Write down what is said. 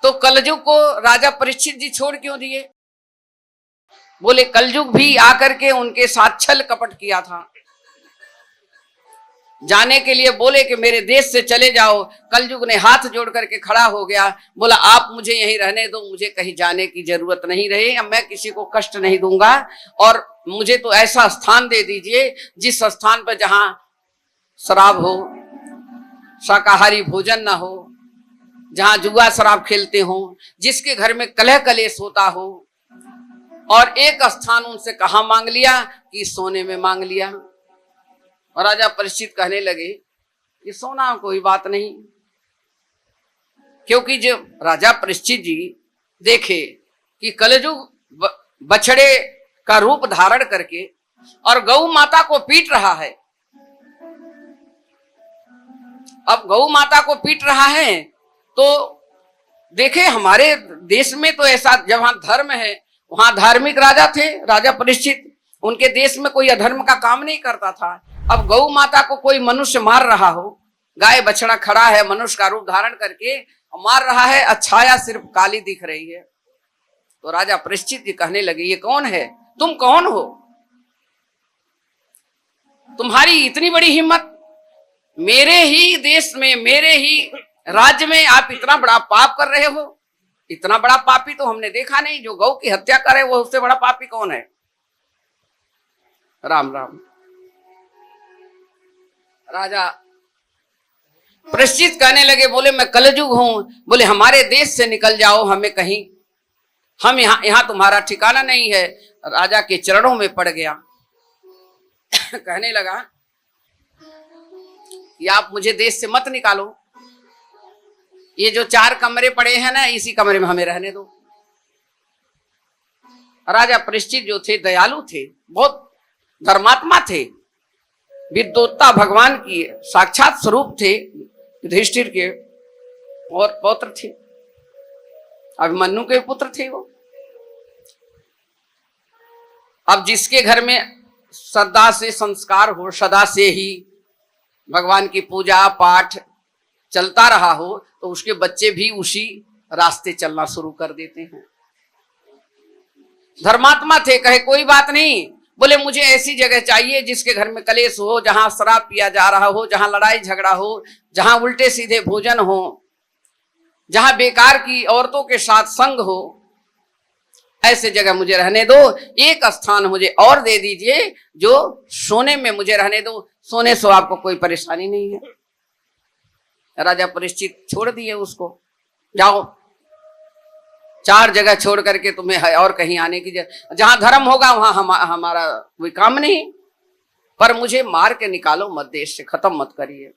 तो कलयुग को राजा परीक्षित जी छोड़ क्यों दिए? बोले कलयुग भी आकर के उनके साथ छल कपट किया था। जाने के लिए बोले कि मेरे देश से चले जाओ। कलयुग ने हाथ जोड़ करके खड़ा हो गया, बोला आप मुझे यहीं रहने दो, मुझे कहीं जाने की जरूरत नहीं रही, अब मैं किसी को कष्ट नहीं दूंगा, और मुझे तो ऐसा स्थान दे दीजिए जिस स्थान पर जहां शराब हो, शाकाहारी भोजन ना हो, जहां जुआ शराब खेलते हो, जिसके घर में कलह कलेश होता हो। और एक स्थान उनसे कहा मांग लिया कि सोने में मांग लिया। और राजा परीक्षित कहने लगे कि सोना कोई बात नहीं, क्योंकि जब राजा परीक्षित जी देखे कि कलयुग बछड़े का रूप धारण करके और गौ माता को पीट रहा है, अब गौ माता को पीट रहा है, तो देखे हमारे देश में तो ऐसा, जहां धर्म है वहां धार्मिक राजा थे राजा परीक्षित, उनके देश में कोई अधर्म का काम नहीं करता था। अब गौ माता को कोई मनुष्य मार रहा हो, गाय बछड़ा खड़ा है मनुष्य का रूप धारण करके मार रहा है, छाया सिर्फ काली दिख रही है। तो राजा परीक्षित जी कहने लगे ये कौन है, तुम कौन हो, तुम्हारी इतनी बड़ी हिम्मत, मेरे ही देश में मेरे ही राज्य में आप इतना बड़ा पाप कर रहे हो। इतना बड़ा पापी तो हमने देखा नहीं, जो गौ की हत्या करे वो उससे बड़ा पापी कौन है। राम राम। राजा परीक्षित कहने लगे, बोले मैं कलयुग हूं, बोले हमारे देश से निकल जाओ, हमें कहीं, हम यहां तुम्हारा ठिकाना नहीं है। राजा के चरणों में पड़ गया, कहने लगा कि आप मुझे देश से मत निकालो, ये जो 4 कमरे पड़े हैं ना, इसी कमरे में हमें रहने दो। राजा परीक्षित जो थे दयालु थे, बहुत धर्मात्मा थे, विद्वत्ता भगवान की साक्षात स्वरूप थे, युधिष्ठिर के और पौत्र थे, अभिमन्यु के पुत्र थे वो। अब जिसके घर में सदा से संस्कार हो, सदा से ही भगवान की पूजा पाठ चलता रहा हो, तो उसके बच्चे भी उसी रास्ते चलना शुरू कर देते हैं। धर्मात्मा थे, कहे कोई बात नहीं, बोले मुझे ऐसी जगह चाहिए जिसके घर में कलेश हो, जहां शराब पिया जा रहा हो, जहां लड़ाई झगड़ा हो, जहां उल्टे सीधे भोजन हो, जहां बेकार की औरतों के साथ संग हो, ऐसे जगह मुझे रहने दो। एक स्थान मुझे और दे दीजिए जो सोने में मुझे रहने दो, सोने से आपको कोई परेशानी नहीं है। राजा परीक्षित छोड़ दिए उसको, जाओ 4 जगह छोड़ करके तुम्हें है और कहीं आने की जहां धर्म होगा वहां हमारा कोई काम नहीं, पर मुझे मार के निकालो मत, देश से खत्म मत करिए।